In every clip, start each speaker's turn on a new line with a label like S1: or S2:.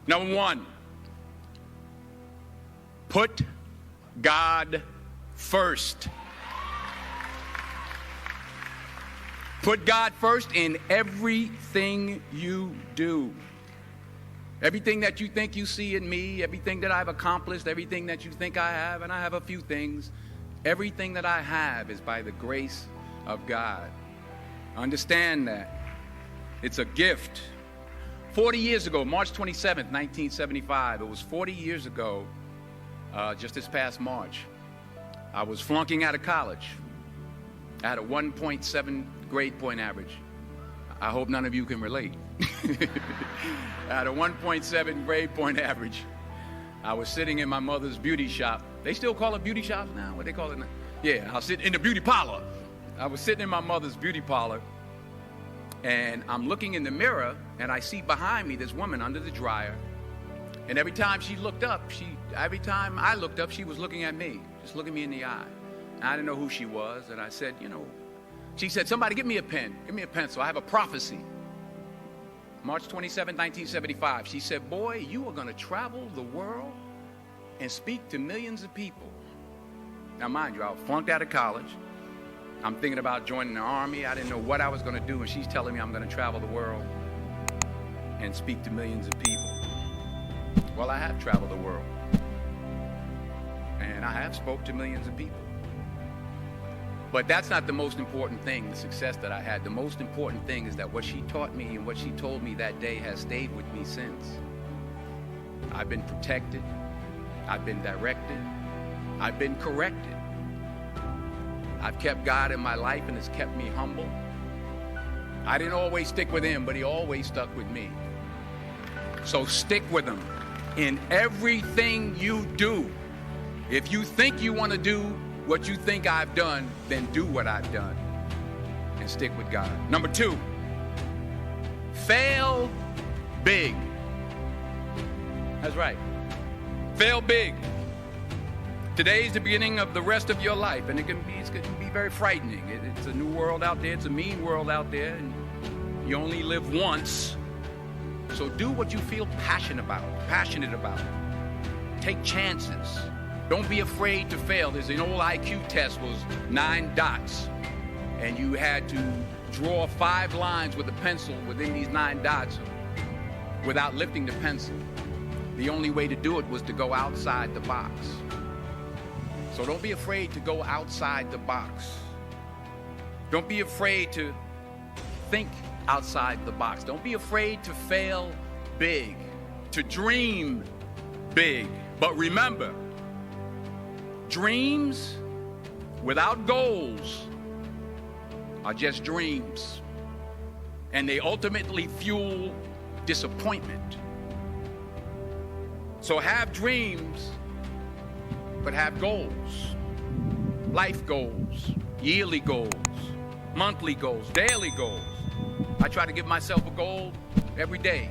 S1: Number one, put God first. Put God first in everything you do. Everything that you think you see in me, everything that I've accomplished, everything that you think I have, and I have a few things, everything that I have is by the grace of God. Understand that. It's a gift. 40 years ago, March 27th, 1975, it was 40 years ago, just this past March, I was flunking out of college. I had a 1.7 grade point average. I hope none of you can relate. I had a 1.7 grade point average. I was sitting in my mother's beauty shop. They still call it beauty shops now? What they call it now? Yeah, I was sitting in the beauty parlor. I was sitting in my mother's beauty parlor, and I'm looking in the mirror, and I see behind me this woman under the dryer. And every time she looked up, every time I looked up, she was looking at me, just looking me in the eye. And I didn't know who she was, and I said, she said, somebody give me a pen, give me a pencil. I have a prophecy. March 27, 1975, she said, boy, you are going to travel the world and speak to millions of people. Now, mind you, I was flunked out of college. I'm thinking about joining the Army. I didn't know what I was going to do, and she's telling me I'm going to travel the world and speak to millions of people. Well, I have traveled the world, and I have spoke to millions of people. But that's not the most important thing, the success that I had. The most important thing is that what she taught me and what she told me that day has stayed with me since. I've been protected. I've been directed. I've been corrected. I've kept God in my life, and it's kept me humble. I didn't always stick with him, but he always stuck with me. So stick with him in everything you do. If you think you want to do what you think I've done, then do what I've done and stick with God. Number two, fail big. That's right. Fail big. Today's the beginning of the rest of your life, and it can be very frightening. It's a new world out there. It's a mean world out there, and you only live once. So do what you feel passionate about. Take chances. Don't be afraid to fail. There's an old IQ test, was 9 dots, and you had to draw 5 lines with a pencil within these 9 dots without lifting the pencil. The only way to do it was to go outside the box. So don't be afraid to go outside the box. Don't be afraid to think outside the box. Don't be afraid to fail big, to dream big. But remember, dreams without goals are just dreams, and they ultimately fuel disappointment. So have dreams, but have goals. Life goals, yearly goals, monthly goals, daily goals. I try to give myself a goal every day.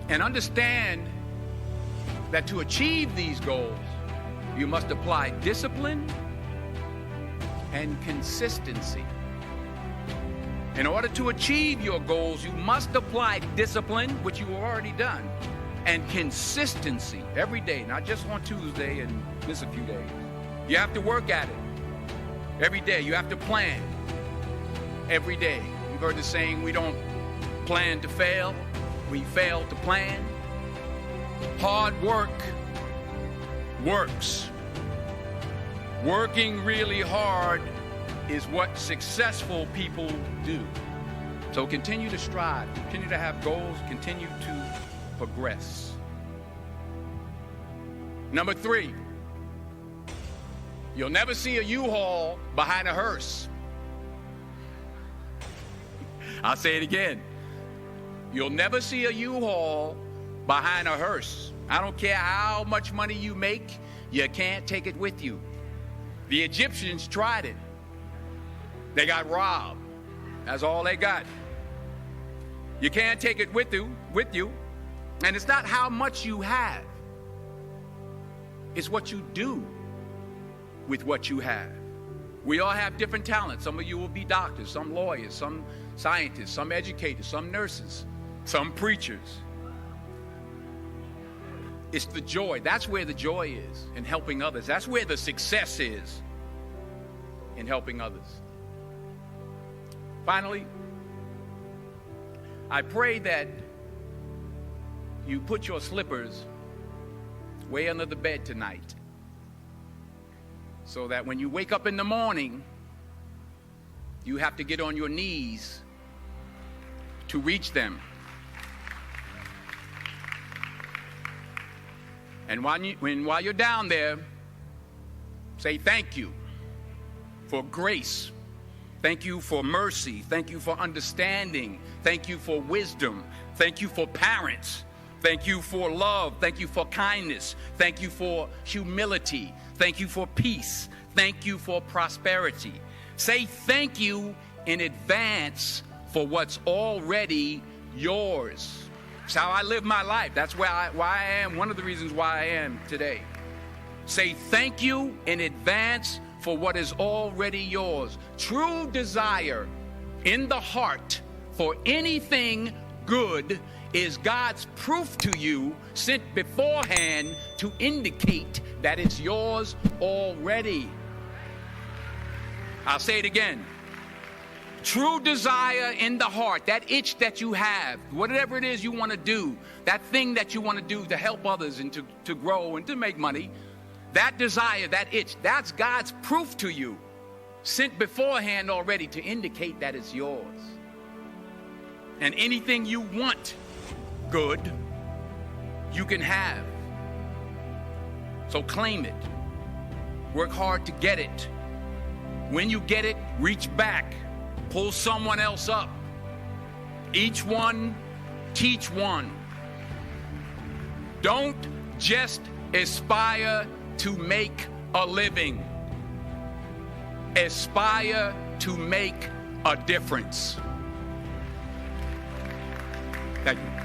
S1: And understand that to achieve these goals, you must apply discipline and consistency. In order to achieve your goals, you must apply discipline, which you have already done, and consistency every day, not just on Tuesday and miss a few days. You have to work at it every day. You have to plan every day. You've heard the saying, we don't plan to fail, we fail to plan. Hard work works. Working really hard is what successful people do. So continue to strive, continue to have goals, continue to progress. Number 3, you'll never see a U-Haul behind a hearse. I'll say it again. You'll never see a U-Haul behind a hearse. I don't care how much money you make, you can't take it with you. The Egyptians tried it. They got robbed. That's all they got. You can't take it with you. And it's not how much you have. It's what you do with what you have. We all have different talents. Some of you will be doctors, some lawyers, some scientists, some educators, some nurses, some preachers. It's the joy. That's where the joy is, in helping others. That's where the success is, in helping others. Finally, I pray that you put your slippers way under the bed tonight, so that when you wake up in the morning, you have to get on your knees to reach them. And while you're down there, say thank you for grace. Thank you for mercy. Thank you for understanding. Thank you for wisdom. Thank you for parents. Thank you for love. Thank you for kindness. Thank you for humility. Thank you for peace. Thank you for prosperity. Say thank you in advance for what's already yours. It's how I live my life. That's why I am, one of the reasons why I am today. Say thank you in advance for what is already yours. True desire in the heart for anything good is God's proof to you, sent beforehand to indicate that it's yours already. I'll say it again. True desire in the heart, that itch that you have, whatever it is you want to do, that thing that you want to do to help others and to grow and to make money, that desire, that itch, that's God's proof to you, sent beforehand already to indicate that it's yours. And anything you want good, you can have. So claim it. Work hard to get it. When you get it, reach back. Pull someone else up. Each one, teach one. Don't just aspire to make a living. Aspire to make a difference. Thank you.